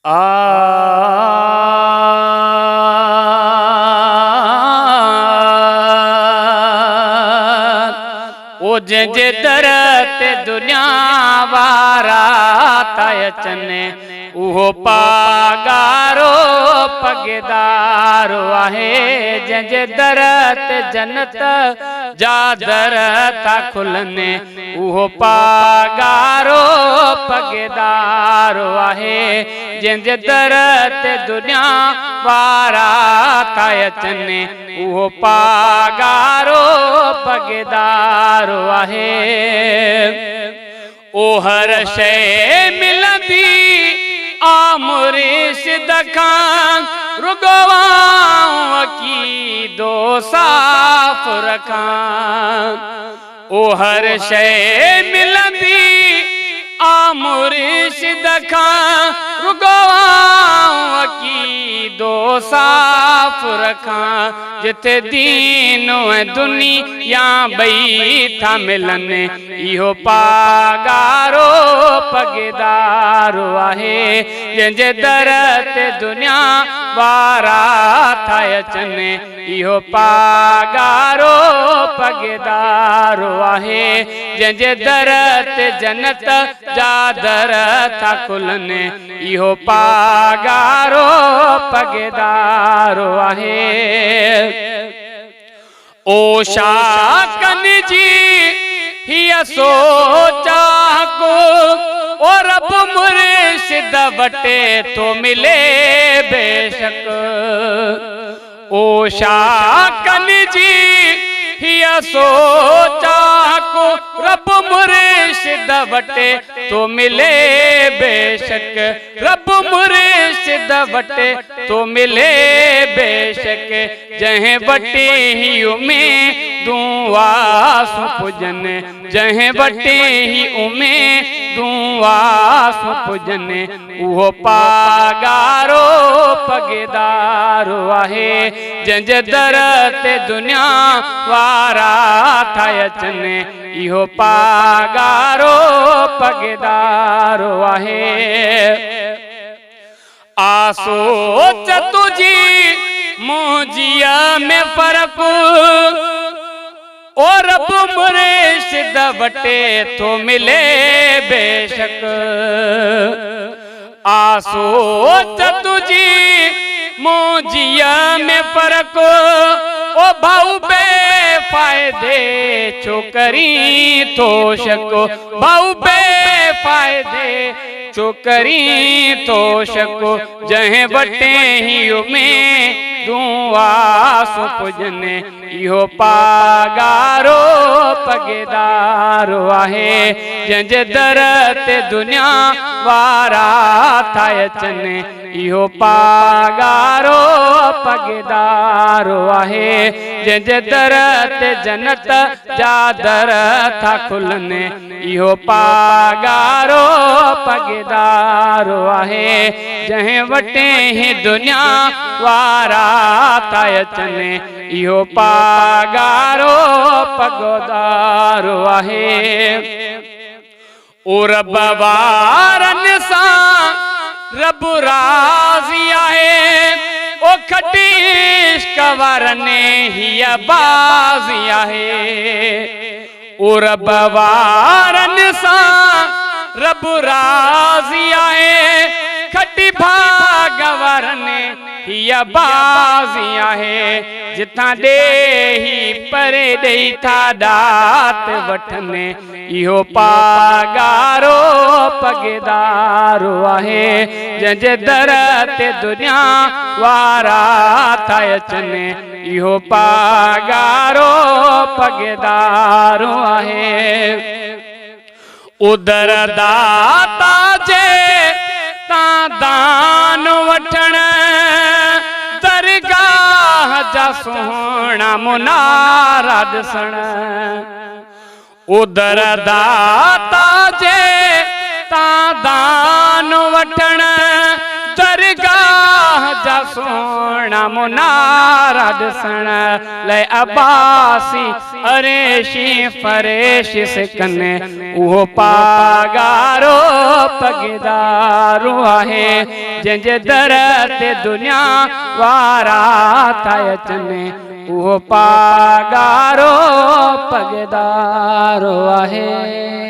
आ ओ जे दर ते दुनिया वारा ताय चने उहो पागारो पगदारो आहे। जे दर ते जन्नत जा दर था खुलने उहो पागारो पगदारो आहे। जे दर ते दुनिया वारा ताय चने उहो पागारो पगदारो आहे। ओ हर शइ मिलंदी आ मुर्शिद खां रुगवा की दो साफ रखां। ओ हर शइ मिलंदी आ मुर्शिद खां रुगवा की दो साफ रखां। जिथे दीन ऐं दुनिया ॿई था मिलनि इहो पागारो पगदारो आहे। जंहिंजे दर ते दुनिया वारा था अचनि इहो पागारो पगदारो आहे। जंहिंजे दर ते जन्नत जा दर था खुलनि इहो पागारो पगदारो आहे। ओ शाकन जी हिय सोचा को ओ रब मुर्शिद वटे तो मिले बेशक। ओ शाकन जी हिय सोचा को रब मुर्शिद वटे तो मिले बेशक। रब मुर्शिद वटे तो मिले बेशक। जहीं वटे ही उम्मीदूं आसूं पुजनि जहीं वटे ही उम्मीदूं आसूं पुजनि उहो पागारो पगदारो आहे। जंहिंजे दर ते दुनिया वारा था अचनि इहो पागारो पगदारो आहे। आ सोच तुझी मुंहिंजीअ में फ़र्क़ु ओ रब मुर्शिद वटे तो मिले बेशक। आ सोच तुझी मुंहिंजीअ में फ़र्क़ु ओ भाऊ बेफ़ाइदे छोकरी तो शको। भाऊ बेफ़ाइदे छोकरी तो शको। जहीं वटे ही उम्मीदूं आसूं पुजनि इहो पागारो पगदारो आहे। जंहिंजे दर ते दुनिया वारा था अचनि इहो पागारो पगदारो आहे। जंहिंजे दर ते जन्नत जा दर था खुलनि इहो पागारो पगदारो आहे। जहीं वटे ही दुनिया वारा था अचनि इहो पागारो पगदारो आहे। ओ रब वारनि सां रब राज़ी आहे। ओ खटी इश्क वारनि हीअ बाज़ी आहे। ओ रब वारनि सां रब राज़ी आहे। खटी भाग वारनि हीअ बाज़ी आहे। जिथां ॾेही परे ॾेई था दात वठनि इहो पागारो पगदारो आहे। जंहिंजे दर ते दुनिया वारा था अचनि इहो पागारो पगदारो आहे। उदर दाता जे तां दान वठण दरगाह जा सुहिणा मुनारा ॾिसण। उदर दाता जे तां दान वठण दरगाह जा सोना मुनारा ॾिसण लाइ अब्बासी अरेशी फरेश सिकने उहो पागारो पगदारो आहे जंहिंजे दर ते दुनिया वारा था अचनि उहो पागारो पगदारो आहे।